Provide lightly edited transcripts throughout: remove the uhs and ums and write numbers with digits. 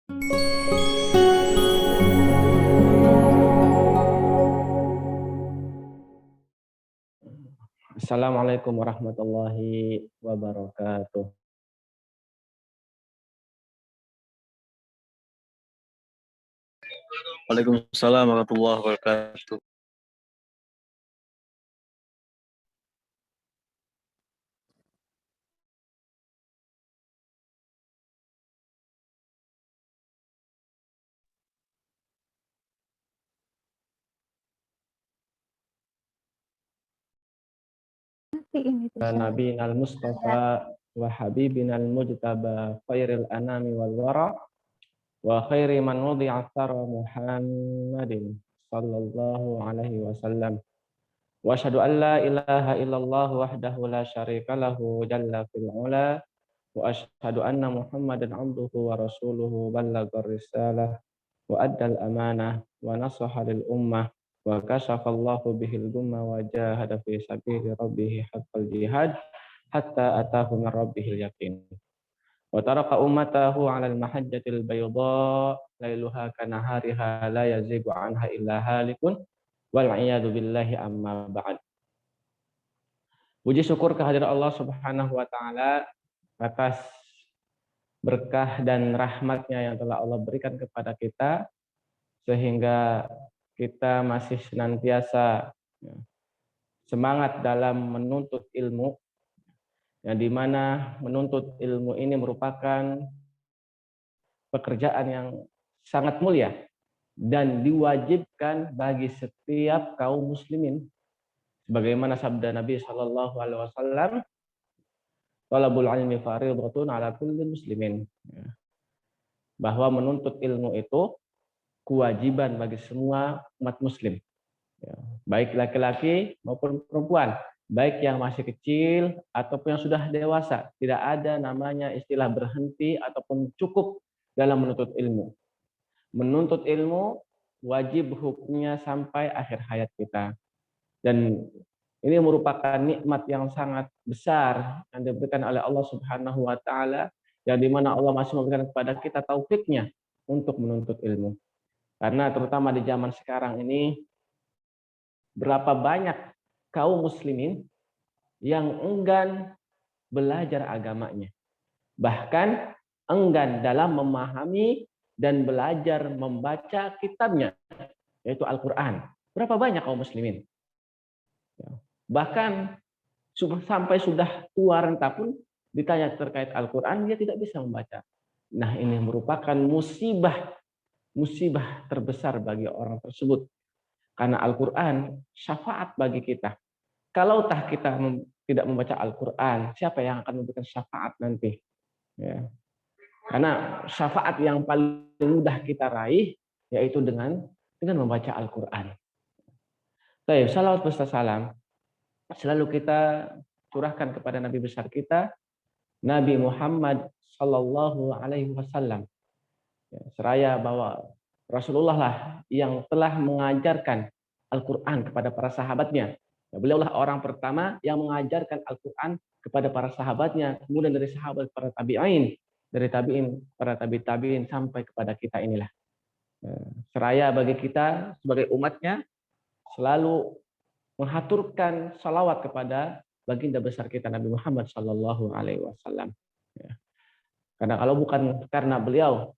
Assalamualaikum warahmatullahi wabarakatuh. Waalaikumsalam warahmatullahi wabarakatuh. Nabi al-Mustafa wa habibina al-mujtaba khairil anami wal wara wa khairi man wudi'a thara Muhammadin sallallahu alaihi wasallam. Wa asyhadu an la ilaha illallah wahdahu la syarika lahu jalla fil ula wa asyhadu anna Muhammadan abduhu wa rasuluhu ballagar risalah wa addal amanah wa nasaha lil ummah wa kasyafallahu bihil gumma wa jahada fi sabili rabbih haqqal jihad hatta atahu min rabbihil yaqin wa taraka ummatahu 'alal mahajjatil bayda lailuha kanahariha la yazigu anha illa halikun wal iyadu billahi amma ba'd. Puji syukur kehadirat Allah Subhanahu wa taala atas berkah dan rahmatnya yang telah Allah berikan kepada kita sehingga kita masih senantiasa semangat dalam menuntut ilmu, yang dimana menuntut ilmu ini merupakan pekerjaan yang sangat mulia dan diwajibkan bagi setiap kaum muslimin, sebagaimana sabda Nabi Shallallahu Alaihi Wasallam, "Talabul ilmi fardhatun ala kulli muslimin", bahwa menuntut ilmu itu kewajiban bagi semua umat muslim, baik laki-laki maupun perempuan, baik yang masih kecil ataupun yang sudah dewasa. Tidak ada namanya istilah berhenti ataupun cukup dalam menuntut ilmu. Menuntut ilmu wajib hukumnya sampai akhir hayat kita. Dan ini merupakan nikmat yang sangat besar yang diberikan oleh Allah Subhanahu wa taala, yang dimana Allah masih memberikan kepada kita taufiknya untuk menuntut ilmu. Karena terutama di zaman sekarang ini, berapa banyak kaum muslimin yang enggan belajar agamanya. Bahkan enggan dalam memahami dan belajar membaca kitabnya, yaitu Al-Quran. Berapa banyak kaum muslimin? Bahkan sampai sudah tua renta pun ditanya terkait Al-Quran, dia tidak bisa membaca. Nah, ini merupakan musibah terbesar bagi orang tersebut. Karena Al-Quran syafaat bagi kita. Kalau kita tidak membaca Al-Quran, siapa yang akan memberikan syafaat nanti? Ya. Karena syafaat yang paling mudah kita raih yaitu dengan membaca Al-Quran. Baik, salawat beserta salam selalu kita curahkan kepada Nabi besar kita, Nabi Muhammad Sallallahu Alaihi Wasallam. Seraya bahwa Rasulullah lah yang telah mengajarkan Al-Quran kepada para sahabatnya. Beliaulah orang pertama yang mengajarkan Al-Quran kepada para sahabatnya, kemudian dari sahabat para tabi'in, dari tabi'in, para tabi'in sampai kepada kita inilah. Seraya bagi kita sebagai umatnya selalu menghaturkan salawat kepada baginda besar kita Nabi Muhammad Sallallahu Alaihi Wasallam. Karena kalau bukan karena beliau,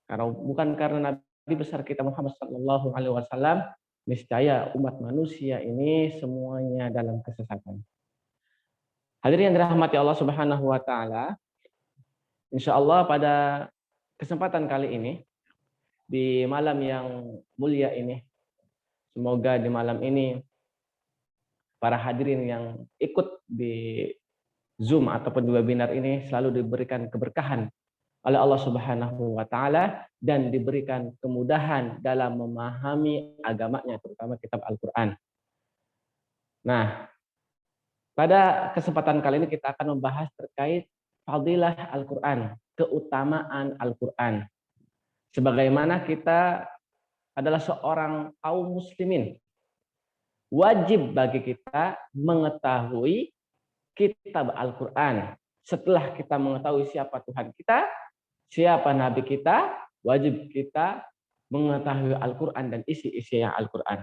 kalau bukan karena Nabi besar kita Muhammad Sallallahu Alaihi Wasallam, niscaya umat manusia ini semuanya dalam kesesatan. Hadirin yang dirahmati Allah Subhanahu Wa Taala, insya Allah pada kesempatan kali ini di malam yang mulia ini, semoga di malam ini para hadirin yang ikut di Zoom ataupun di webinar ini selalu diberikan keberkahan oleh Allah Subhanahu wa taala dan diberikan kemudahan dalam memahami agamanya, terutama kitab Al-Qur'an. Nah, pada kesempatan kali ini kita akan membahas terkait fadilah Al-Qur'an, keutamaan Al-Qur'an. Sebagaimana kita adalah seorang kaum muslimin, wajib bagi kita mengetahui kitab Al-Qur'an. Setelah kita mengetahui siapa Tuhan kita, siapa nabi kita, wajib kita mengetahui Al-Quran dan isi-isi yang Al-Quran.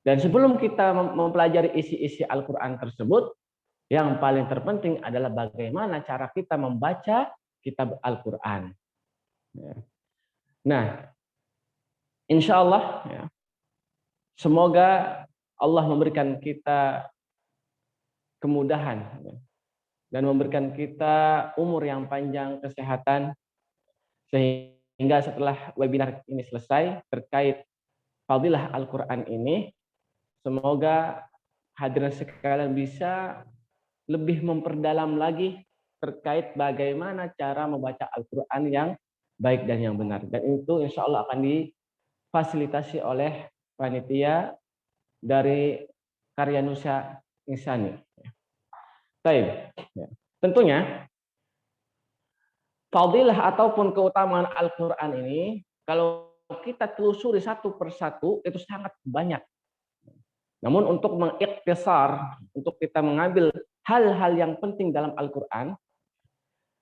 Dan sebelum kita mempelajari isi-isi Al-Quran tersebut, yang paling terpenting adalah bagaimana cara kita membaca kitab Al-Quran. Nah, insya Allah, semoga Allah memberikan kita kemudahan dan memberikan kita umur yang panjang, kesehatan, sehingga setelah webinar ini selesai terkait fadilah Al-Quran ini, semoga hadirin sekalian bisa lebih memperdalam lagi terkait bagaimana cara membaca Al-Quran yang baik dan yang benar. Dan itu insya Allah akan difasilitasi oleh panitia dari Karyanusa Insani. Baik. Tentunya fadilah ataupun keutamaan Al-Quran ini, kalau kita telusuri satu persatu, itu sangat banyak. Namun untuk mengiktisar, untuk kita mengambil hal-hal yang penting dalam Al-Quran,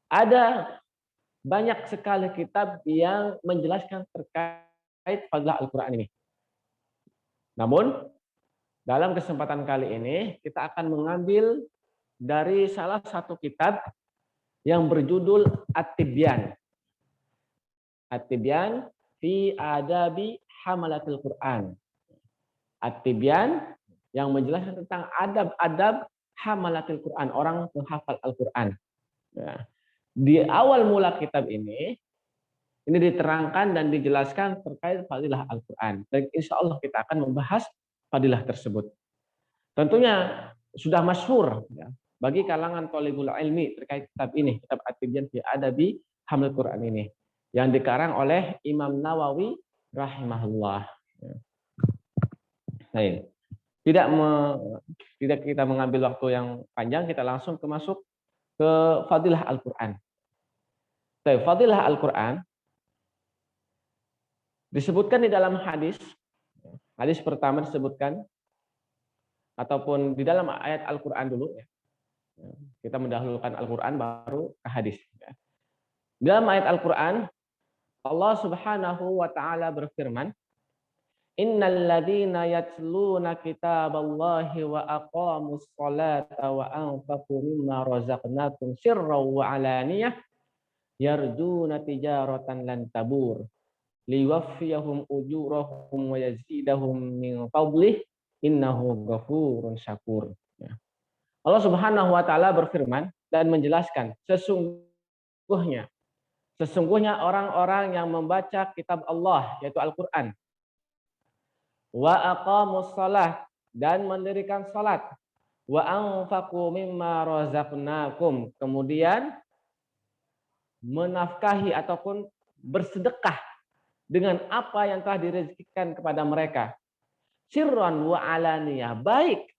ada banyak sekali kitab yang menjelaskan terkait fadilah Al-Quran ini. Namun, dalam kesempatan kali ini, kita akan mengambil dari salah satu kitab yang berjudul At-Tibyan. At-Tibyan fi Adabi Hamalatil Quran. At-Tibyan yang menjelaskan tentang adab-adab Hamalatil Quran, orang penghafal Al-Quran. Ya. Di awal mula kitab ini diterangkan dan dijelaskan terkait fadilah Al-Quran. Dan insya Allah kita akan membahas fadilah tersebut. Tentunya sudah masyhur ya, bagi kalangan thalibul ilmi terkait kitab ini, kitab At-Tibyan fi Adabi Hamalatil Quran ini, yang dikarang oleh Imam Nawawi rahimahullah. Baik. Tidak kita mengambil waktu yang panjang, kita langsung masuk ke fadilah Al-Quran. Fadilah Al-Quran disebutkan di dalam hadis. Hadis pertama disebutkan, ataupun di dalam ayat Al-Quran dulu. Ya. Kita mendahulukan Al-Quran baru ke hadis. Ya. Di dalam ayat Al-Quran, Allah Subhanahu wa Ta'ala berfirman, Innal ladzina yatluna kitaballahi wa aqamus sholata wa anfaqu mimma razaqnakum sirran wa alaniyah yarjuna tijaratan lan tabur liwaffiyahum ujurahum wa yazidahum min fadlih innahu ghafurun syakur. Allah Subhanahu wa Ta'ala berfirman dan menjelaskan, sesungguhnya orang-orang yang membaca kitab Allah yaitu Al-Qur'an, wa aqamus shalah dan mendirikan salat, wa anfaqu mimma razaqnakum, kemudian menafkahi ataupun bersedekah dengan apa yang telah direzekikan kepada mereka, sirran wa alaniyah, baik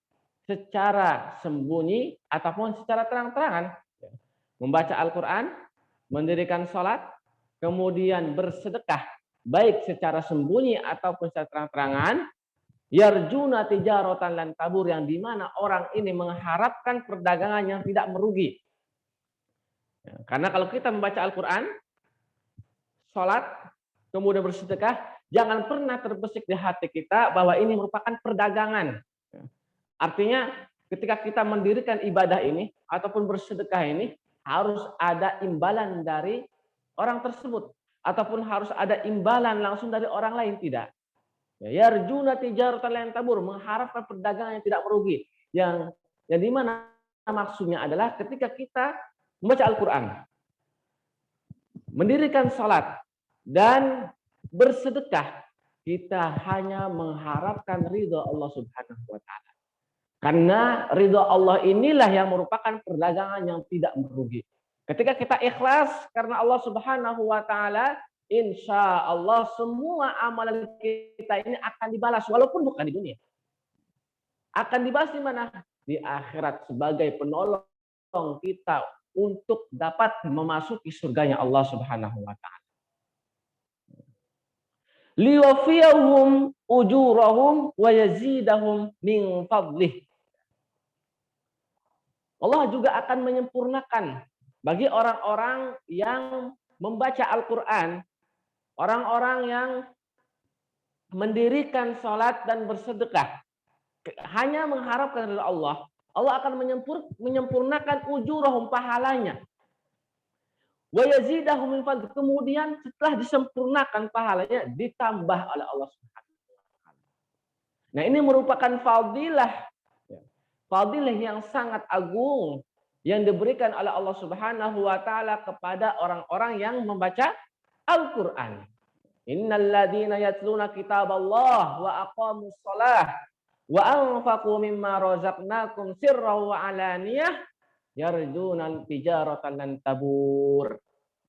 secara sembunyi ataupun secara terang-terangan. Membaca Al-Quran, mendirikan salat, kemudian bersedekah baik secara sembunyi ataupun secara terang-terangan, yarjuna tijaratan lan tabur, yang dimana orang ini mengharapkan perdagangan yang tidak merugi. Karena kalau kita membaca Al-Quran, sholat, kemudian bersedekah, jangan pernah terbesit di hati kita bahwa ini merupakan perdagangan. Artinya ketika kita mendirikan ibadah ini ataupun bersedekah ini, harus ada imbalan dari orang tersebut, ataupun harus ada imbalan langsung dari orang lain, tidak. Yarjuna tijaratan lan tabur, mengharapkan perdagangan yang tidak merugi. Yang di mana maksudnya adalah ketika kita membaca Al-Quran, mendirikan salat dan bersedekah, kita hanya mengharapkan ridha Allah Subhanahu wa Ta'ala. Karena ridha Allah inilah yang merupakan perdagangan yang tidak merugi. Ketika kita ikhlas karena Allah Subhanahu wa Ta'ala, insya Allah semua amalan kita ini akan dibalas, walaupun bukan di dunia. Akan dibalas di mana? Di akhirat sebagai penolong kita untuk dapat memasuki surganya Allah Subhanahu wa Ta'ala. Liwafiyahum ujurahum wa yazidahum min fadlih. Allah juga akan menyempurnakan bagi orang-orang yang membaca Al-Quran, orang-orang yang mendirikan sholat dan bersedekah, hanya mengharapkan dari Allah, Allah akan menyempurnakan ujurahum, pahalanya. Wa yazidahum min fadli, kemudian setelah disempurnakan pahalanya ditambah oleh Allah Subhanahu wa taala. Nah, ini merupakan fadilah yang sangat agung yang diberikan oleh Allah Subhanahu wa taala kepada orang-orang yang membaca Al-Qur'an. Innal ladzina yatluna kitaballah wa aqamus shalah wa anfaqu mimma razaqnakum sirran wa alaniyah yarjuna tijaratan lan tabur.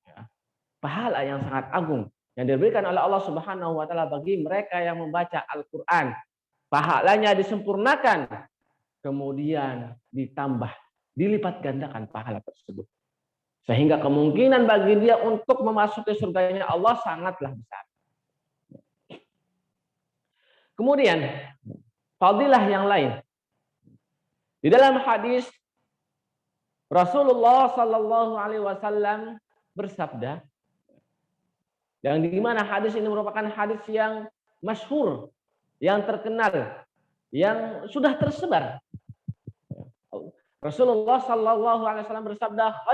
Ya. Pahala yang sangat agung yang diberikan oleh Allah Subhanahu wa taala bagi mereka yang membaca Al-Qur'an. Pahalanya disempurnakan, kemudian ditambah, dilipat gandakan pahala tersebut. Sehingga kemungkinan bagi dia untuk memasuki surganya Allah sangatlah besar. Kemudian fadilah yang lain. Di dalam hadis Rasulullah Sallallahu Alaihi Wasallam bersabda, yang di mana hadis ini merupakan hadis yang masyhur, yang terkenal, yang sudah tersebar. Rasulullah Sallallahu Alaihi Wasallam bersabda,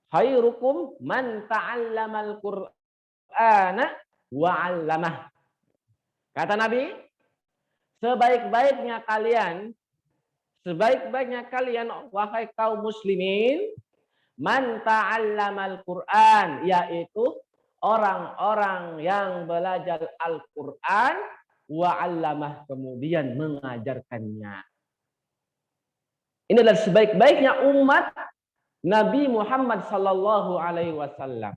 khairukum man ta'allamal Qur'ana wa 'allamah. Kata Nabi, sebaik-baiknya kalian wahai kaum muslimin, man ta'allamal Qur'an, yaitu orang-orang yang belajar Al-Qur'an wa 'allamah, kemudian mengajarkannya. Ini adalah sebaik-baiknya umat Nabi Muhammad sallallahu alaihi wasallam.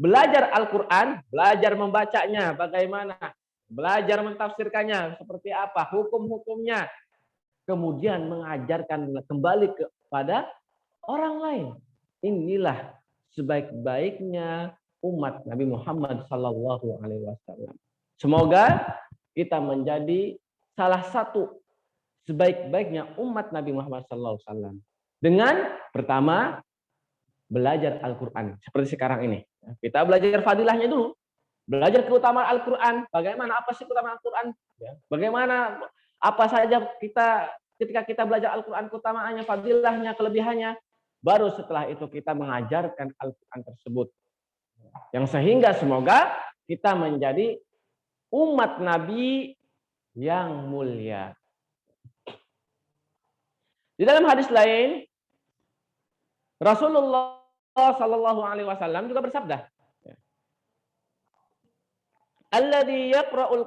Belajar Al-Qur'an, belajar membacanya bagaimana, belajar mentafsirkannya seperti apa, hukum-hukumnya, kemudian mengajarkan kembali kepada orang lain. Inilah sebaik-baiknya umat Nabi Muhammad sallallahu alaihi wasallam. Semoga kita menjadi salah satu sebaik-baiknya umat Nabi Muhammad sallallahu alaihi wasallam. Dengan pertama belajar Al-Qur'an seperti sekarang ini. Kita belajar fadilahnya dulu. Belajar keutamaan Al-Qur'an, bagaimana, apa sih keutamaan Al-Qur'an? Bagaimana apa saja ketika kita belajar Al-Qur'an, keutamaannya, fadilahnya, kelebihannya. Baru setelah itu kita mengajarkan Al-Qur'an tersebut. Yang sehingga semoga kita menjadi umat Nabi yang mulia. Di dalam hadis lain, Rasulullah Sallallahu Alaihi Wasallam juga bersabda, Alladhi yaqra'ul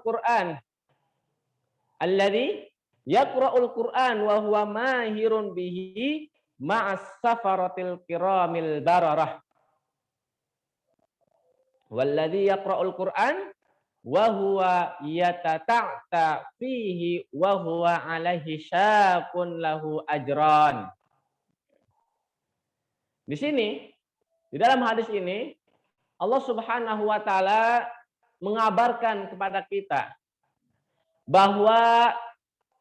Qur'an wa huwa mahirun bihi ma'as safaratil kiramil bararah. Walladhi yaqra'ul Qur'an wa huwa yatata'ta fihi wa huwa alaihi syaqun lahu ajran. Di sini, di dalam hadis ini, Allah Subhanahu wa taala mengabarkan kepada kita bahwa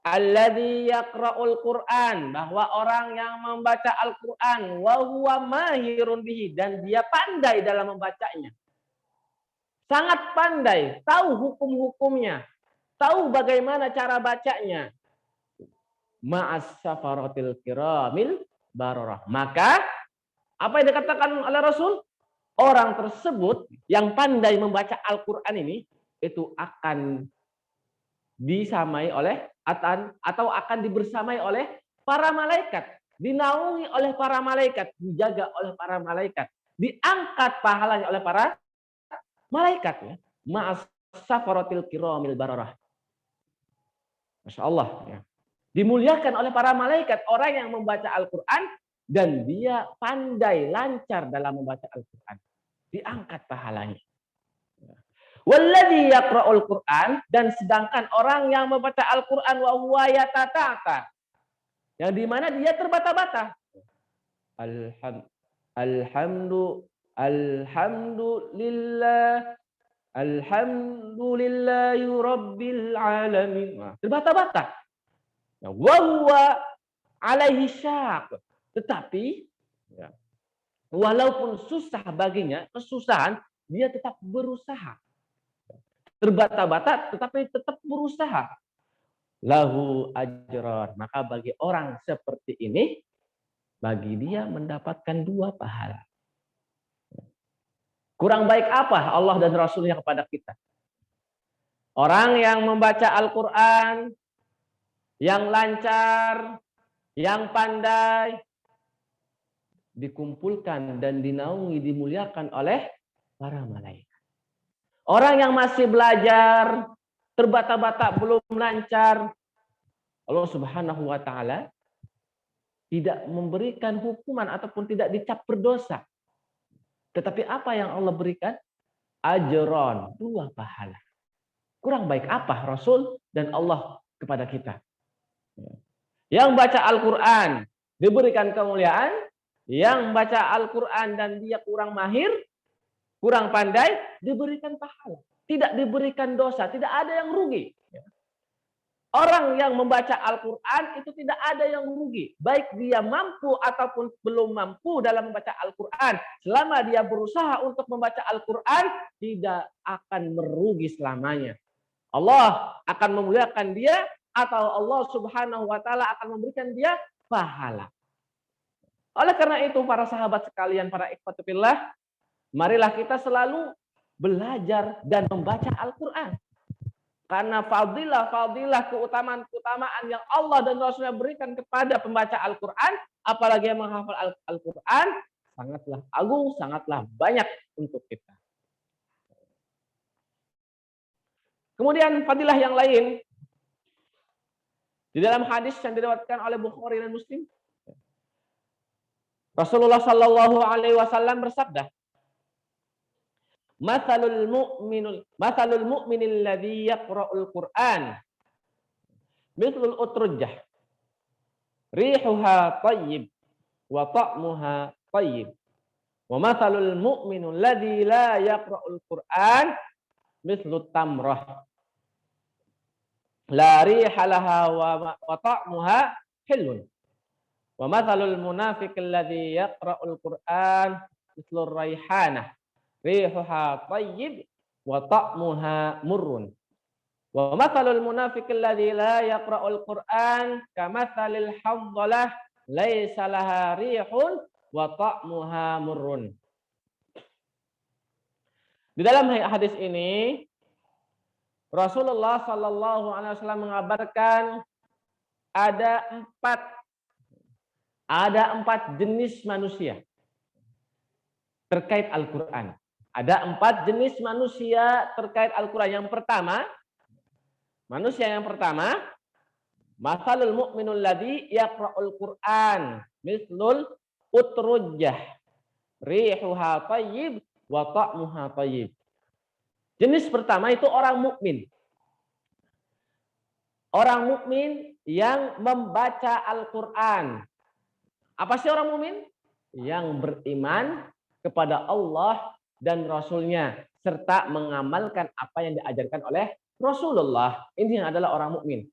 alladzi yaqra'ul Qur'an, bahwa orang yang membaca Al-Qur'an wa huwa mahirun bihi, dan dia pandai dalam membacanya. Sangat pandai, tahu hukum-hukumnya, tahu bagaimana cara bacanya. Ma'as safaratil kiramil bararah. Maka apa yang dikatakan oleh Rasul? Orang tersebut yang pandai membaca Al-Qur'an ini itu akan disamai oleh atau akan dibersamai oleh para malaikat, dinaungi oleh para malaikat, dijaga oleh para malaikat, diangkat pahalanya oleh para malaikat, ya. Ma'as safaratil kiramil bararah. Masya Allah, ya. Dimuliakan oleh para malaikat orang yang membaca Al-Qur'an dan dia pandai, lancar dalam membaca Al-Qur'an. Diangkat pahalanya. Walladzi yaqra'ul Qur'an, dan sedangkan orang yang membaca Al-Qur'an wa huwa yatata'ta, yang di mana dia terbata-bata. Alhamdulillahi rabbil alamin. Terbata-bata. Wa huwa alaihi syaq. Tetapi Walaupun susah baginya, kesusahan, dia tetap berusaha. Terbata-bata tetapi tetap berusaha. Lahu ajron. Maka bagi orang seperti ini, bagi dia mendapatkan 2 pahala. Kurang baik apa Allah dan Rasulnya kepada kita? Orang yang membaca Al-Quran, yang lancar, yang pandai, dikumpulkan dan dinaungi, dimuliakan oleh para malaikat. Orang yang masih belajar, terbata-bata, belum lancar, Allah Subhanahu wa taala tidak memberikan hukuman ataupun tidak dicap berdosa. Tetapi apa yang Allah berikan? Ajron, 2 pahala. Kurang baik apa Rasul dan Allah kepada kita? Yang baca Al-Quran diberikan kemuliaan, yang baca Al-Quran dan dia kurang mahir, kurang pandai, diberikan pahala. Tidak diberikan dosa, tidak ada yang rugi. Orang yang membaca Al-Quran itu tidak ada yang rugi. Baik dia mampu ataupun belum mampu dalam membaca Al-Quran. Selama dia berusaha untuk membaca Al-Quran, tidak akan merugi selamanya. Allah akan memuliakan dia, atau Allah Subhanahu wa taala akan memberikan dia pahala. Oleh karena itu para sahabat sekalian, para ikhwatu fillah, marilah kita selalu belajar dan membaca Al-Quran. Karena fadilah, keutamaan yang Allah dan Rasulnya berikan kepada pembaca Al-Quran, apalagi yang menghafal Al-Quran, sangatlah agung, sangatlah banyak untuk kita. Kemudian fadilah yang lain, di dalam hadis yang diriwayatkan oleh Bukhari dan Muslim, Rasulullah Shallallahu Alaihi Wasallam bersabda, Mathalul mu'minil ladzi yaqra'ul Qur'an mithlul utrujjah rihuha thayyib wa ta'muha thayyib wa mathalul mu'minul ladzi la yaqra'ul Qur'an mithlut tamrah la riha laha wa ta'muha hilun wa mathalul munafiqil ladzi yaqra'ul Qur'an mithlur raihanah rihuha thayyib wa ta'muha murrun wa mathalul munafiqil ladzi la yaqra'ul Qur'an kamathalil hamdalah laisa laha rihun wa ta'muha murrun. Di dalam hadis ini Rasulullah sallallahu alaihi wasallam mengabarkan ada empat jenis manusia terkait Al-Qur'an. Ada 4 jenis manusia terkait Al-Quran. Yang pertama, manusia yang pertama, mathalul mu'minul ladzi yaqra'ul Qur'an mislul utrujjah rihuha thayyib wa ta'muha thayyib. Jenis pertama itu orang mukmin. Orang mukmin yang membaca Al-Quran. Apa sih orang mukmin? Yang beriman kepada Allah dan Rasulnya, serta mengamalkan apa yang diajarkan oleh Rasulullah. Ini adalah orang mukmin.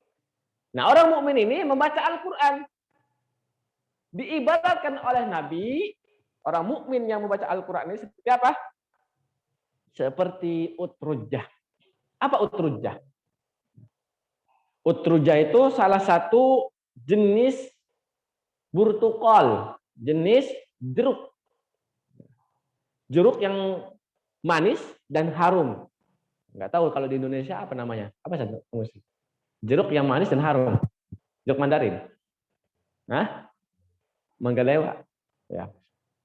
Nah, orang mukmin ini membaca Al-Quran. Diibaratkan oleh Nabi, orang mukmin yang membaca Al-Quran ini seperti apa? Seperti utrujjah. Apa utrujjah? Utrujjah itu salah satu jenis burtukol, jenis jeruk. Jeruk yang manis dan harum. Nggak tahu kalau di Indonesia apa namanya. Apa saja? Jeruk yang manis dan harum. Jeruk mandarin. Nah, manggalewa. Ya.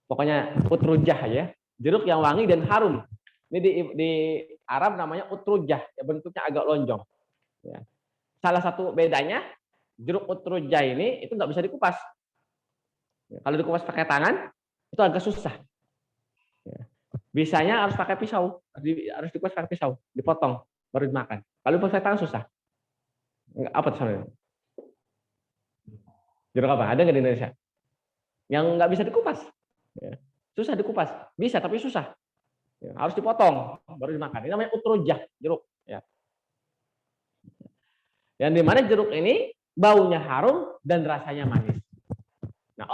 Pokoknya utrujjah ya. Jeruk yang wangi dan harum. Ini di Arab namanya utrujjah. Ya, bentuknya agak lonjong. Ya. Salah satu bedanya, jeruk utrujjah ini itu nggak bisa dikupas. Ya, kalau dikupas pakai tangan, itu agak susah. Bisanya harus pakai pisau, harus dikupas pakai pisau, dipotong baru dimakan. Kalau pakai tangan susah. Apa tuh? Jeruk apa? Ada nggak di Indonesia? Yang nggak bisa dikupas, susah dikupas. Bisa tapi susah. Harus dipotong baru dimakan. Ini namanya utrujjah, jeruk. Yang dimana jeruk ini baunya harum dan rasanya manis. Nah,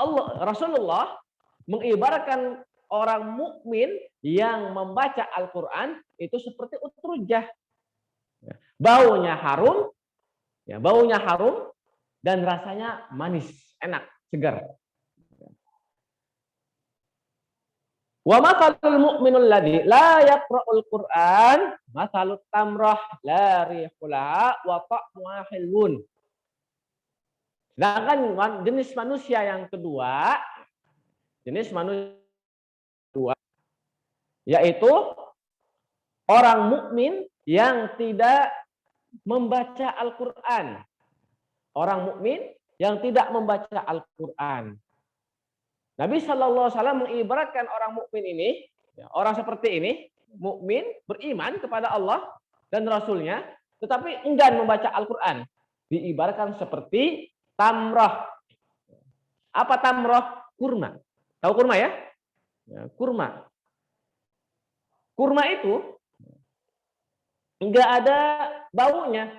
Rasulullah mengibaratkan orang mukmin yang membaca Al-Quran itu seperti utrujah. Baunya harum, baunya harum dan rasanya manis, enak, segar. Wa mathalul mu'minul ladzi la yaqra'ul Qur'an mathalut tamrah la rihulaha wa ta'muha hilwun. Sedangkan jenis manusia yang kedua, yaitu orang mukmin yang tidak membaca Al-Qur'an. Orang mukmin yang tidak membaca Al-Qur'an. Nabi Shallallahu Alaihi Wasallam mengibaratkan orang mukmin ini, orang seperti ini, mukmin beriman kepada Allah dan Rasulnya, tetapi enggan membaca Al-Quran. Diibaratkan seperti tamroh. Apa tamroh? Kurma. Tahu kurma ya? Kurma. Kurma itu enggak ada baunya.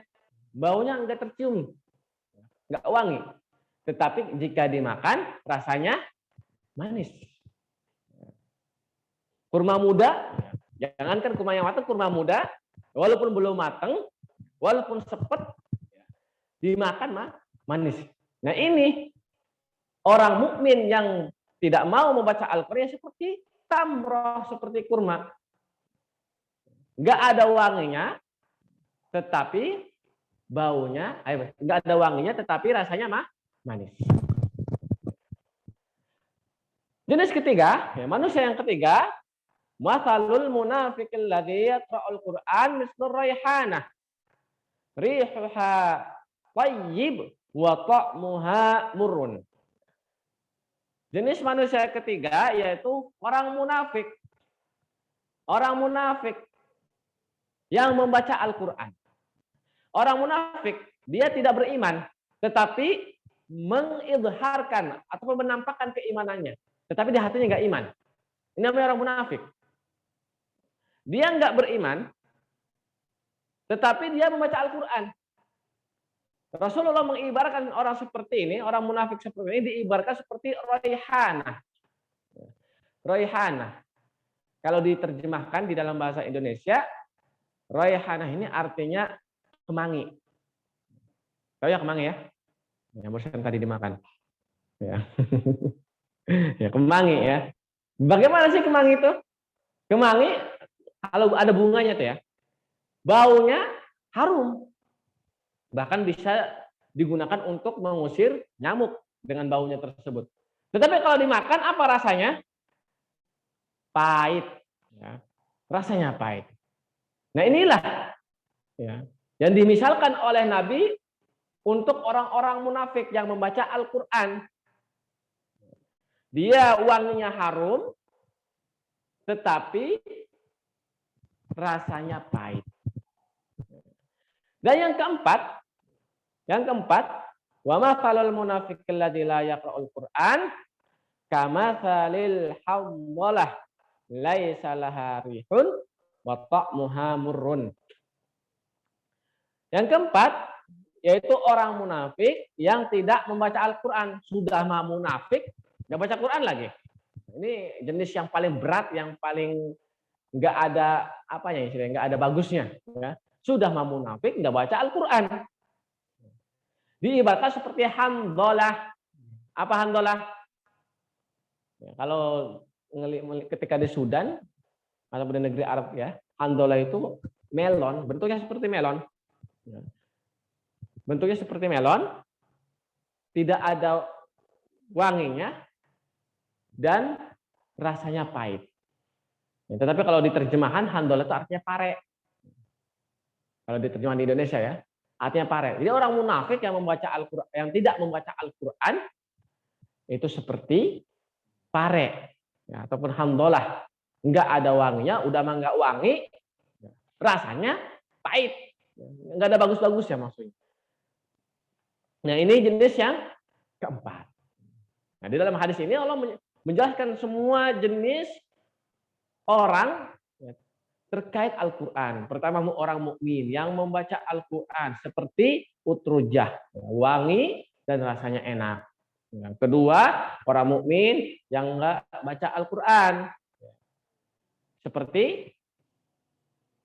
Baunya enggak tercium. Enggak wangi. Tetapi jika dimakan, rasanya manis. Kurma muda, jangankan kurma yang matang, kurma muda, walaupun belum matang, walaupun sepet, dimakan manis. Nah ini orang mukmin yang tidak mau membaca Al-Quran seperti tamroh, seperti kurma. Nggak ada wanginya, tetapi baunya, nggak ada wanginya, tetapi rasanya manis. Jenis ketiga, manusia yang ketiga, mathalul munafiqil ladzi yaqra'ul Qur'an mislu raihanah. Rihuha thayyib wa ta'muha murrun. Jenis manusia ketiga yaitu orang munafik. Orang munafik yang membaca Al-Qur'an. Orang munafik, dia tidak beriman, tetapi mengizharkan atau menampakkan keimanannya. Tetapi di hatinya nggak iman. Ini namanya orang munafik. Dia nggak beriman, tetapi dia membaca Al-Quran. Rasulullah mengibaratkan orang seperti ini, orang munafik seperti ini, diibaratkan seperti raihanah. Raihanah. Kalau diterjemahkan di dalam bahasa Indonesia, raihanah ini artinya kemangi. Tahu ya kemangi ya? Yang barusan tadi dimakan. Ya. Ya, kemangi ya. Bagaimana sih kemangi itu? Kemangi kalau ada bunganya tuh ya. Baunya harum. Bahkan bisa digunakan untuk mengusir nyamuk dengan baunya tersebut. Tetapi kalau dimakan apa rasanya? Pahit. Ya. Rasanya pahit. Nah inilah ya, yang dimisalkan oleh Nabi untuk orang-orang munafik yang membaca Al-Quran. Dia wanginya harum, tetapi rasanya pahit. Dan yang keempat, wa mathalul munafiqil ladzi la yaqra'ul Qur'an kamathalil hamwalah laisa laha rihun wa ta'muha murrun. Yang keempat, yaitu orang munafik yang tidak membaca Al-Quran. Sudah mah munafik, nggak baca Quran lagi. Ini jenis yang paling berat, yang paling nggak ada apanya istilahnya, nggak ada bagusnya. Ya. Sudah mah munafik, nggak baca Al-Quran. Diibaratkan seperti Handolah. Apa Handolah? Ya, kalau ketika di Sudan atau di negeri Arab ya, Handolah itu melon, bentuknya seperti melon. Ya. Bentuknya seperti melon, tidak ada wanginya, dan rasanya pahit. Ya, tetapi kalau diterjemahan, handolah itu artinya pare. Kalau diterjemahan di Indonesia ya, artinya pare. Jadi orang munafik yang membaca Al-Quran, yang tidak membaca Al-Quran, itu seperti pare, ya, ataupun handolah. Enggak ada wanginya, udah mah enggak wangi, rasanya pahit. Enggak ada bagus-bagusnya maksudnya. Nah ini jenis yang keempat. Nah di dalam hadis ini Allah menjelaskan semua jenis orang terkait Al-Quran. Pertama orang mukmin yang membaca Al-Quran seperti utrujah, wangi dan rasanya enak. Yang kedua orang mukmin yang enggak baca Al-Quran, seperti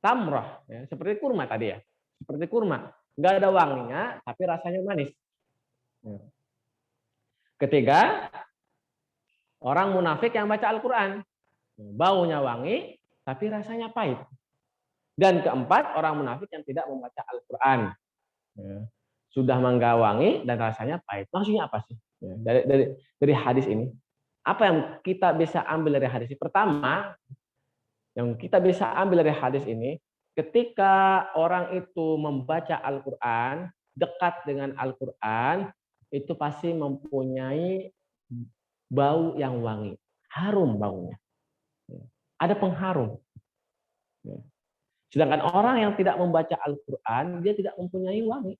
tamrah, ya, seperti kurma tadi ya, seperti kurma, nggak ada wanginya tapi rasanya manis. Ketiga, orang munafik yang baca Al-Quran, baunya wangi tapi rasanya pahit. Dan keempat, orang munafik yang tidak membaca Al-Quran, sudah mangga wangi dan rasanya pahit. Maksudnya apa sih? Dari hadis ini, apa yang kita bisa ambil dari hadis ini? Pertama, yang kita bisa ambil dari hadis ini, ketika orang itu membaca Al-Quran, dekat dengan Al-Quran, itu pasti mempunyai bau yang wangi, harum baunya. Ada pengharum. Sedangkan orang yang tidak membaca Al-Quran, dia tidak mempunyai wangi.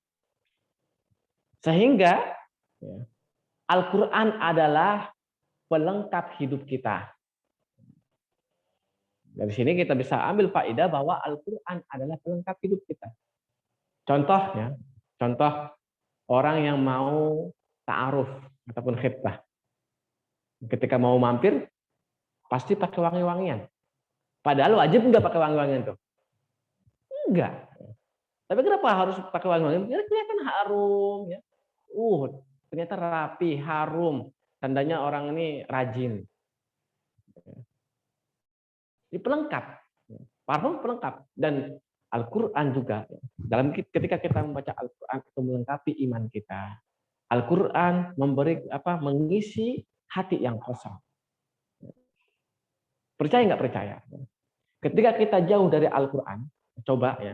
Sehingga Al-Quran adalah pelengkap hidup kita. Dari sini kita bisa ambil faedah bahwa Al-Quran adalah pelengkap hidup kita. Contohnya, contoh orang yang mau ta'aruf ataupun khitbah. Ketika mau mampir, pasti pakai wangi-wangian. Padahal wajib nggak pakai wangi-wangian tuh? Enggak. Tapi kenapa harus pakai wangi-wangian? Biar kelihatan harum. Ya. Ternyata rapi, harum. Tandanya orang ini rajin. Ini pelengkap. Parfum pelengkap. Dan Al-Quran juga. Ketika kita membaca Al-Quran, itu melengkapi iman kita. Al-Quran mengisi hati yang kosong. Percaya nggak percaya? Ketika kita jauh dari Al-Quran, coba ya.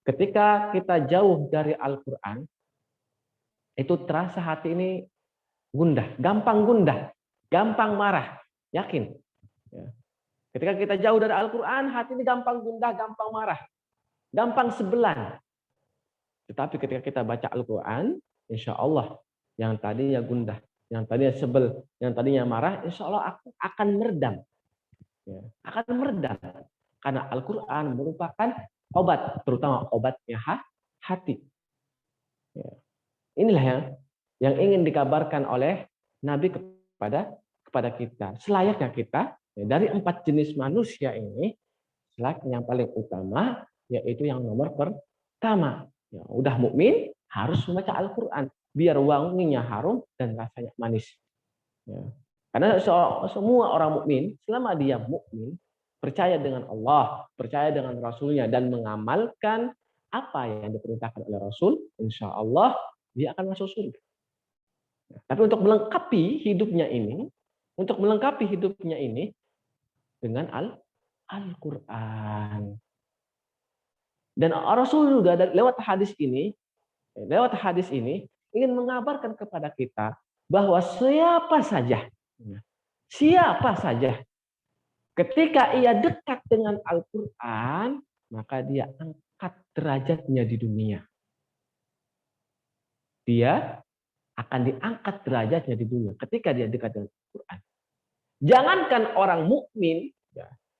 Ketika kita jauh dari Al-Quran, itu terasa hati ini gundah, gampang marah, yakin. Ketika kita jauh dari Al-Quran, hati ini gampang gundah, gampang marah, gampang sebelan. Tetapi ketika kita baca Al-Quran, insya Allah yang tadinya gundah, yang tadinya sebel, yang tadinya marah, insya Allah akan meredam. Akan meredam. Karena Al-Quran merupakan obat, terutama obatnya hati. Inilah yang ingin dikabarkan oleh Nabi kepada kita. Selayaknya kita, dari 4 jenis manusia ini, selayaknya yang paling utama, yaitu yang nomor pertama. Ya, udah mukmin harus membaca Al-Quran biar wanginya harum dan rasanya manis. Ya. Karena semua orang mukmin, selama dia mukmin, percaya dengan Allah, percaya dengan Rasulnya, dan mengamalkan apa yang diperintahkan oleh Rasul, insya Allah dia akan masuk surga. Tapi untuk melengkapi hidupnya ini, dengan Al-Quran. Dan Rasul juga lewat hadis ini ingin mengabarkan kepada kita bahwa siapa saja ketika ia dekat dengan Al-Quran, maka dia angkat derajatnya di dunia. Dia akan diangkat derajatnya di dunia ketika dia dekat dengan Al-Quran. Jangankan orang mukmin,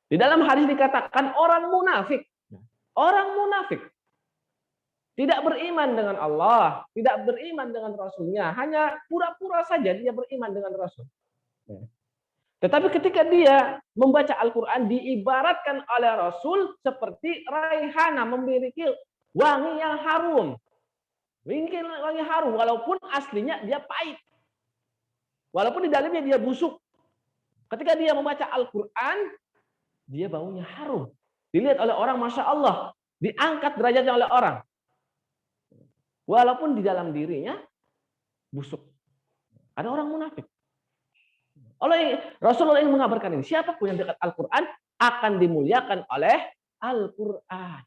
di dalam hadis dikatakan orang munafik tidak beriman dengan Allah, tidak beriman dengan Rasulnya, hanya pura-pura saja dia beriman dengan Rasul. Tetapi ketika dia membaca Al-Quran, diibaratkan oleh Rasul seperti raihana, memiliki wangi yang harum. Wangi harum, walaupun aslinya dia pahit. Walaupun di dalamnya dia busuk. Ketika dia membaca Al-Quran, dia baunya harum. Dilihat oleh orang, Masya Allah, diangkat derajatnya oleh orang. Walaupun di dalam dirinya busuk. Ada orang munafik. Rasulullah ingin mengabarkan ini. Siapapun yang dekat Al-Quran akan dimuliakan oleh Al-Quran.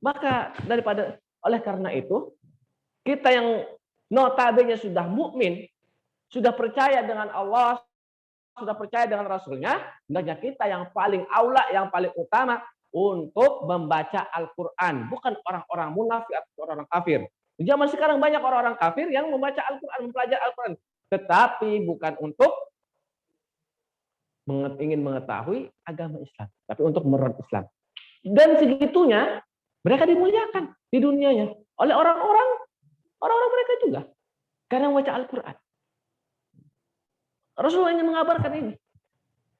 Maka oleh karena itu, kita yang notabene sudah mukmin, sudah percaya dengan Allah, sudah percaya dengan Rasulnya, hendaknya kita yang paling aula, yang paling utama untuk membaca Al-Quran. Bukan orang-orang munafik atau orang-orang kafir. Di zaman sekarang banyak orang-orang kafir yang membaca Al-Quran, mempelajari Al-Quran. Tetapi bukan untuk ingin mengetahui agama Islam. Tapi untuk menerapkan Islam. Dan segitunya, mereka dimuliakan di dunianya. Oleh orang-orang mereka juga. Karena membaca Al-Quran. Rasulullah ingin mengabarkan ini.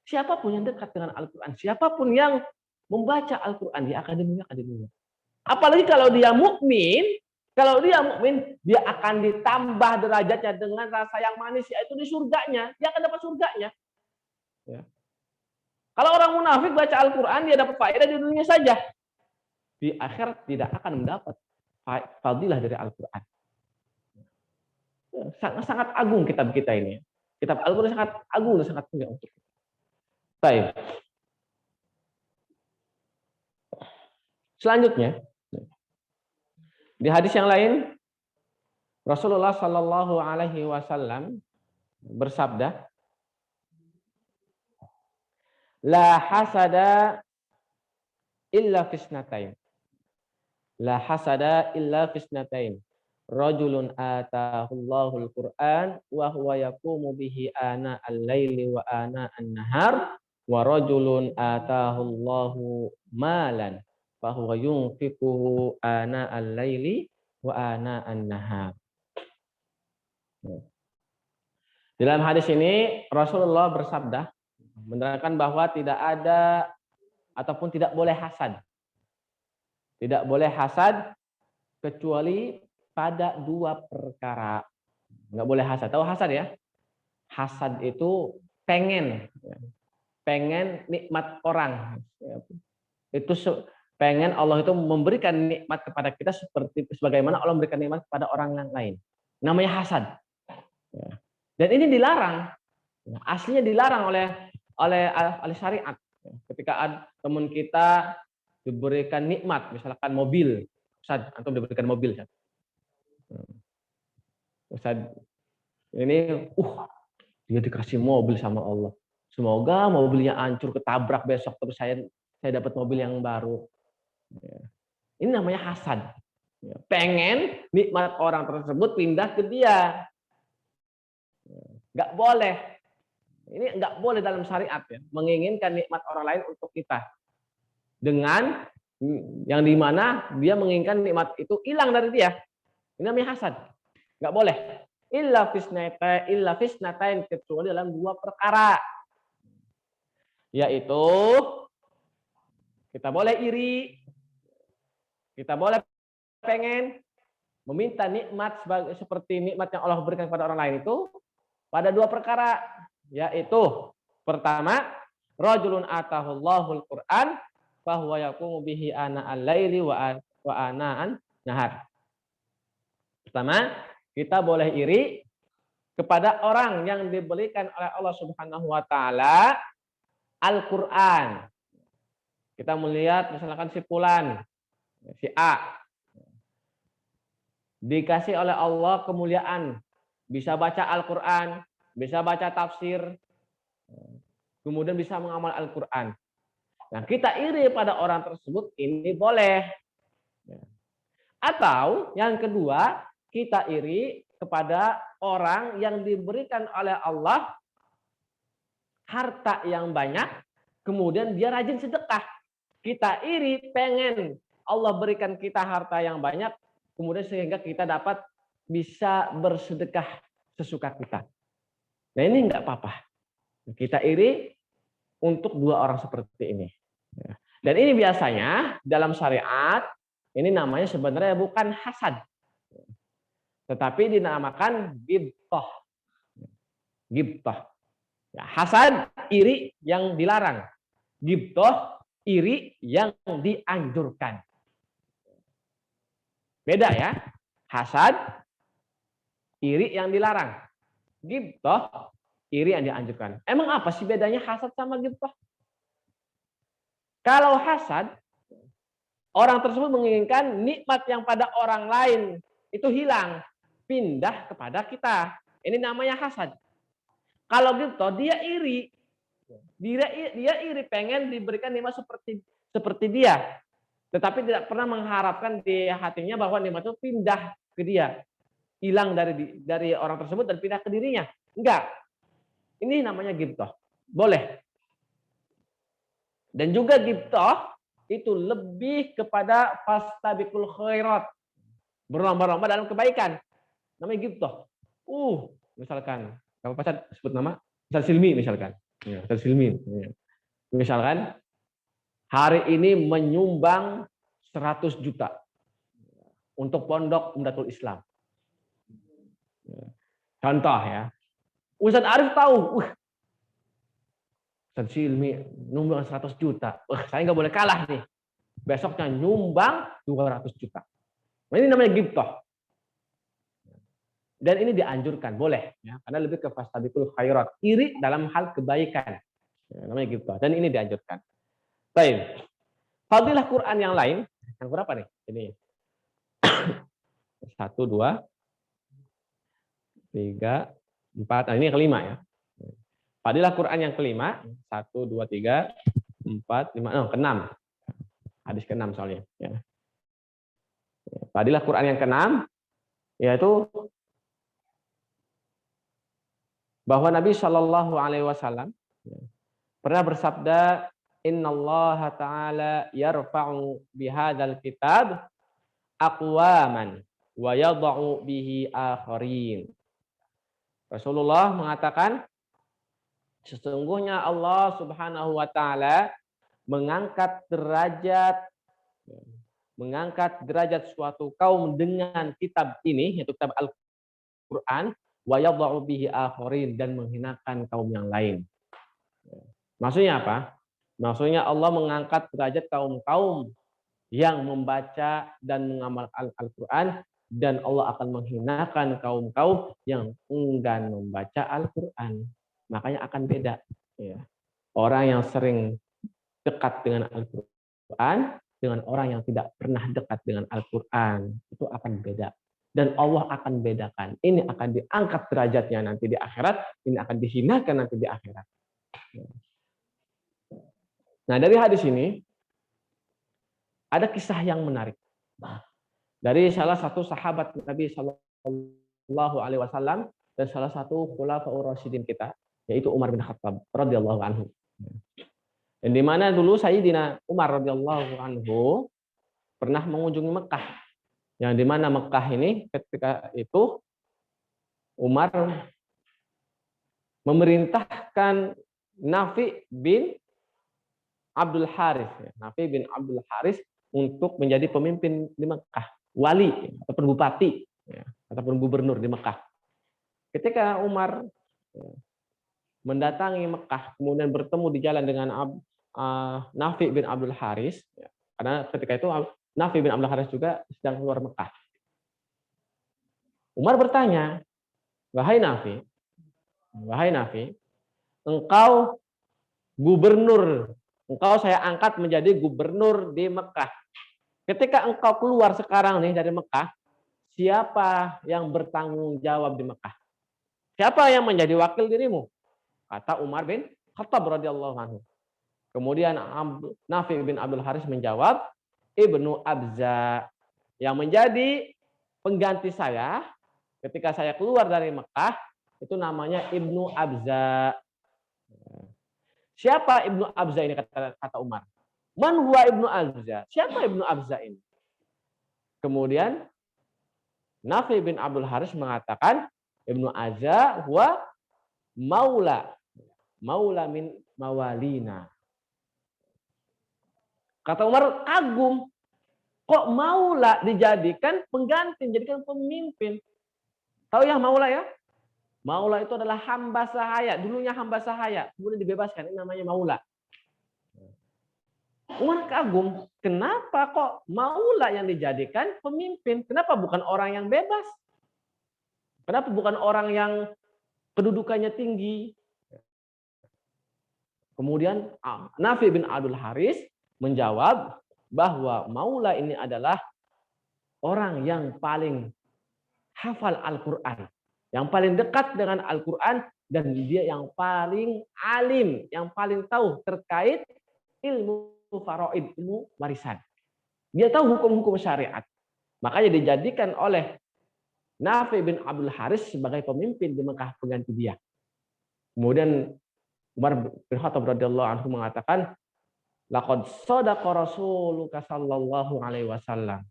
Siapapun yang dekat dengan Al-Quran, siapapun yang membaca Al-Quran, dia akan dimuliakan. Apalagi kalau dia mukmin, dia akan ditambah derajatnya dengan rasa yang manis, yaitu di surganya. Dia akan dapat surganya. Ya. Kalau orang munafik baca Al-Quran, dia dapat faedah di dunia saja. Di akhirat tidak akan mendapat fadilah dari Al-Quran. Sangat agung kitab kita ini. Kitab Al-Quran sangat agung dan sangat mulia untuk kita. Baik. Selanjutnya, di hadis yang lain, Rasulullah Shallallahu Alaihi Wasallam bersabda, "La hasada illa fisnatain. La hasada illa fisnatain. Rajulun atahullahu al-Qur'an wa huwa yaqumu bihi ana al-laili wa ana an-nahar wa rajulun atahullahu malan fa huwa yunfiquhu ana al-laili wa ana an-nahar." Dalam hadis ini Rasulullah bersabda menerangkan bahwa tidak ada ataupun tidak boleh hasad. Tidak boleh hasad kecuali pada dua perkara. Nggak boleh hasad. Tahu hasad ya? Hasad itu pengen nikmat orang. Itu pengen Allah itu memberikan nikmat kepada kita seperti sebagaimana Allah memberikan nikmat kepada orang yang lain. Namanya hasad. Dan ini dilarang. Aslinya dilarang oleh syariat. Ketika teman kita diberikan nikmat, misalkan mobil, Ustaz, antum diberikan mobil, Ustaz, ini, dia dikasih mobil sama Allah. Semoga mobilnya hancur, ketabrak besok, terus saya dapat mobil yang baru. Ini namanya hasad. Pengen nikmat orang tersebut pindah ke dia. Nggak boleh. Ini nggak boleh dalam syariat ya, menginginkan nikmat orang lain untuk kita. Dengan yang dimana dia menginginkan nikmat itu hilang dari dia. Ini namanya hasad. Nggak boleh. Illa fisnatain, kecuali dalam dua perkara. Yaitu kita boleh iri, kita boleh pengen meminta nikmat seperti nikmat yang Allah berikan kepada orang lain itu pada dua perkara, yaitu pertama, rajulun atahullahul Qur'an fa huwa yaqumu bihi ana al-laili wa ana an-nahar. Pertama, kita boleh iri kepada orang yang diberikan oleh Allah Subhanahu wa taala Al-Qur'an. Kita melihat misalkan si fulan, si A, dikasih oleh Allah kemuliaan, bisa baca Al-Quran, bisa baca tafsir, kemudian bisa mengamal Al-Quran. Nah, kita iri pada orang tersebut, ini boleh. Atau yang kedua, kita iri kepada orang yang diberikan oleh Allah harta yang banyak, kemudian dia rajin sedekah. Kita iri, pengen Allah berikan kita harta yang banyak, kemudian sehingga kita dapat bisa bersedekah sesuka kita. Nah, ini enggak apa-apa. Kita iri untuk dua orang seperti ini. Dan ini biasanya dalam syariat, ini namanya sebenarnya bukan hasad. Tetapi dinamakan ghibthah. Ghibthah. Ya, hasad, iri yang dilarang. Ghibthah, iri yang dianjurkan. Beda ya. Hasad, iri yang dilarang. Ghibthah, iri yang dianjurkan. Emang apa sih bedanya hasad sama ghibthah? Kalau hasad, orang tersebut menginginkan nikmat yang pada orang lain itu hilang, pindah kepada kita. Ini namanya hasad. Kalau ghibthah, dia iri. Dia iri pengen diberikan nikmat seperti dia. Tetapi tidak pernah mengharapkan di hatinya bahwa nikmat itu pindah ke dia. Hilang dari orang tersebut dan pindah ke dirinya. Enggak. Ini namanya ghibthah. Boleh. Dan juga ghibthah itu lebih kepada fastabiqul khairat. Berlomba-lomba dalam kebaikan. Namanya ghibthah. Misalkan, kalau pacar sebut nama, misal Silmi misalkan. Ya, silmi. Ya. Misalkan hari ini menyumbang 100 juta untuk pondok Umdatul Islam. Contoh ya. Ustadz Arif tahu, Ustadz Silmi nyumbang 100 juta. Saya nggak boleh kalah nih. Besoknya nyumbang 200 juta. Nah, ini namanya ghibthah. Dan ini dianjurkan, boleh. Ya, karena lebih ke fastabiqul khairat. Iri dalam hal kebaikan. Ya, namanya ghibthah. Dan ini dianjurkan. Baik. Fadilah Quran yang lain. Yang berapa nih? Ini. 1, 2, 3, 4. Nah, ini yang kelima ya. Fadilah Quran yang kelima. 1, 2, 3, 4, 5. Oh, ke-6. Hadis ke-6 soalnya. Ya. Fadilah Quran yang ke-6. Yaitu bahwa Nabi Shallallahu Alaihi Wasallam pernah bersabda, Innallaha ta'ala yarfa'u bihadzal kitab aqwaman wa yadha'u bihi akharin. Rasulullah mengatakan, sesungguhnya Allah Subhanahu wa taala mengangkat derajat suatu kaum dengan kitab ini, yaitu kitab Al-Qur'an, wa yadha'u bihi akharin, dan menghinakan kaum yang lain. Maksudnya apa? Maksudnya Allah mengangkat derajat kaum-kaum yang membaca dan mengamalkan Al-Quran, dan Allah akan menghinakan kaum-kaum yang enggan membaca Al-Quran. Makanya akan beda. Ya. Orang yang sering dekat dengan Al-Quran dengan orang yang tidak pernah dekat dengan Al-Quran, itu akan beda. Dan Allah akan bedakan. Ini akan diangkat derajatnya nanti di akhirat, ini akan dihinakan nanti di akhirat. Nah, dari hadis ini ada kisah yang menarik. Dari salah satu sahabat Nabi Shallallahu Alaihi Wasallam dan salah satu khulafaur rasyidin kita, yaitu Umar bin Khattab radhiyallahu anhu. Dan di mana dulu Sayyidina Umar radhiyallahu anhu pernah mengunjungi Mekah. Yang di mana Mekah ini ketika itu Umar memerintahkan Nafi bin Abdul Haris, Nafi bin Abdul Haris untuk menjadi pemimpin di Mekah, wali ataupun bupati ataupun gubernur di Mekah. Ketika Umar mendatangi Mekah, kemudian bertemu di jalan dengan Nafi bin Abdul Haris, karena ketika itu Nafi bin Abdul Haris juga sedang keluar Mekah. Umar bertanya, wahai Nafi, engkau gubernur. Engkau saya angkat menjadi gubernur di Mekah. Ketika engkau keluar sekarang nih dari Mekah, siapa yang bertanggung jawab di Mekah? Siapa yang menjadi wakil dirimu? Kata Umar bin Khattab radhiyallahu anhu. Kemudian Nafi bin Abdul Haris menjawab, Ibnu Abza, yang menjadi pengganti saya ketika saya keluar dari Mekah itu namanya Ibnu Abza. Siapa Ibnu Abza ini, kata Umar? Man huwa Ibnu Abza? Siapa Ibnu Abza ini? Kemudian Nafi bin Abdul Haris mengatakan, Ibnu Abza huwa maula min mawalina. Kata Umar kagum, kok maula dijadikan pengganti, dijadikan pemimpin? Tahu ya maula ya? Maula itu adalah hamba sahaya. Dulunya hamba sahaya, kemudian dibebaskan. Ini namanya maula. Umar kagum, kenapa kok maula yang dijadikan pemimpin? Kenapa bukan orang yang bebas? Kenapa bukan orang yang kedudukannya tinggi? Kemudian Nafi bin Abdul Haris menjawab bahwa maula ini adalah orang yang paling hafal Al-Quran, yang paling dekat dengan Al-Quran, dan dia yang paling alim, yang paling tahu terkait ilmu faraid, ilmu warisan. Dia tahu hukum-hukum syariat. Makanya dijadikan oleh Nafi bin Abdul Haris sebagai pemimpin di Mekah pengganti dia. Kemudian Umar bin Khattab radhiyallahu anhu mengatakan, laqad shadaqa Rasuluka sallallahu alaihi wasallam.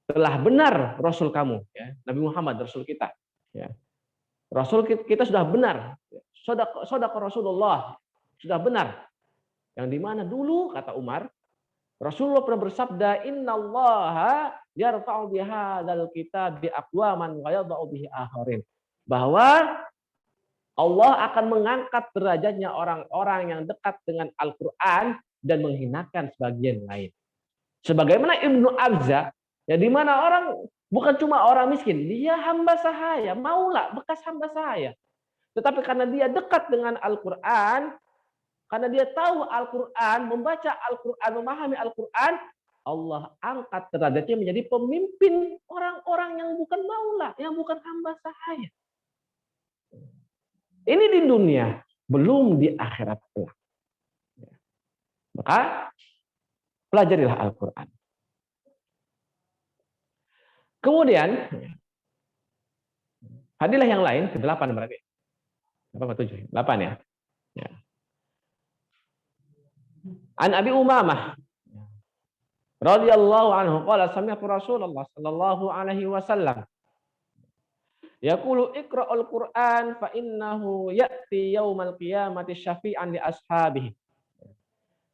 Telah benar Rasul kamu, ya, Nabi Muhammad Rasul kita. Ya. Rasul kita sudah benar, Shadaqa Rasulullah. Sudah benar. Yang di mana dulu kata Umar, Rasulullah pernah bersabda, "Innallaha yarfa'u bihadzal kitab bi aqwaman wa yadh'u bihi akharin." Bahwa Allah akan mengangkat derajatnya orang-orang yang dekat dengan Al-Qur'an dan menghinakan sebagian lain. Sebagaimana Ibnu Abza, ya di mana orang bukan cuma orang miskin, dia hamba sahaya, maula, bekas hamba sahaya. Tetapi karena dia dekat dengan Al-Qur'an, karena dia tahu Al-Qur'an, membaca Al-Qur'an, memahami Al-Qur'an, Allah angkat derajatnya menjadi pemimpin orang-orang yang bukan maula, yang bukan hamba sahaya. Ini di dunia, belum di akhirat kelak. Maka pelajarilah Al-Quran. Kemudian hadilah yang lain ke-8 berarti. Apa 7? 8 ya. An Abi Umamah radhiyallahu anhu qala sami'tu Rasulullah sallallahu alaihi wasallam yaqulu iqra'ul Qur'an fa innahu ya'ti yaumal qiyamati syafi'an li ashabihi.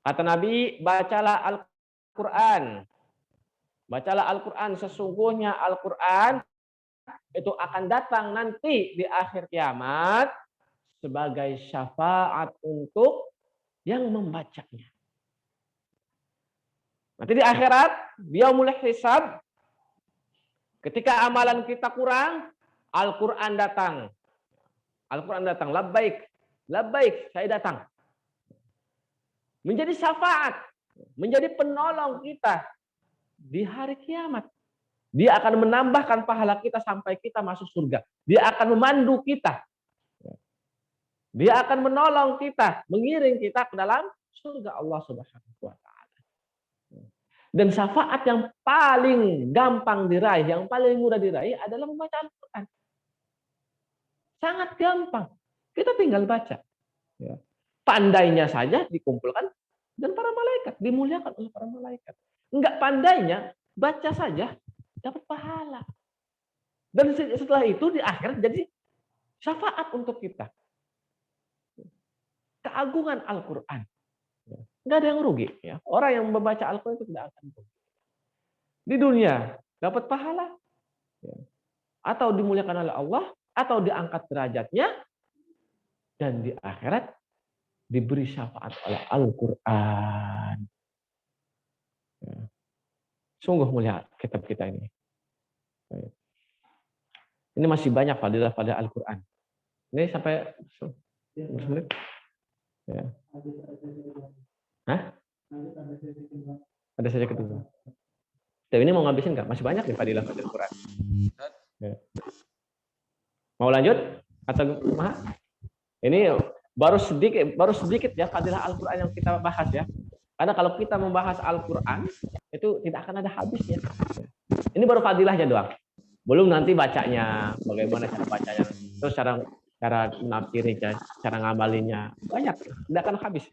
Kata Nabi, bacalah Al-Qur'an. Bacalah Al-Qur'an, sesungguhnya Al-Qur'an itu akan datang nanti di akhir kiamat sebagai syafaat untuk yang membacanya. Nanti di akhirat, dia mulai hisab. Ketika amalan kita kurang, Al-Quran datang. Al-Quran datang. Labbaik. Labbaik, saya datang. Menjadi syafaat. Menjadi penolong kita di hari kiamat. Dia akan menambahkan pahala kita sampai kita masuk surga. Dia akan memandu kita. Dia akan menolong kita. Mengiring kita ke dalam surga Allah Subhanahu wa Ta'ala. Dan syafaat yang paling gampang diraih, yang paling mudah diraih adalah membaca Al-Quran. Sangat gampang. Kita tinggal baca. Pandainya saja dikumpulkan dan para malaikat, dimuliakan oleh para malaikat. Enggak pandainya, baca saja, dapat pahala. Dan setelah itu di akhirat jadi syafaat untuk kita. Keagungan Al-Quran. Nggak ada yang rugi. Ya. Orang yang membaca Al-Quran itu tidak akan rugi. Di dunia dapat pahala, atau dimuliakan oleh Allah, atau diangkat derajatnya, dan di akhirat diberi syafaat oleh Al-Quran. Sungguh mulia kitab kita ini. Ini masih banyak fadilah-fadilah Al-Quran. Ini sampai menit. Ya. Hah? Ada saja kedua. Tapi ini mau ngabisin nggak? Masih banyak nih fadilah-fadilah Quran. Ya. Mau lanjut atau ini baru sedikit ya fadilah Al-Quran yang kita bahas ya. Karena kalau kita membahas Al-Quran itu tidak akan ada habisnya. Ini baru fadilahnya doang. Belum nanti bacanya, bagaimana cara bacanya, terus cara menafsirnya, cara ngamalinnya, banyak, tidak akan habis.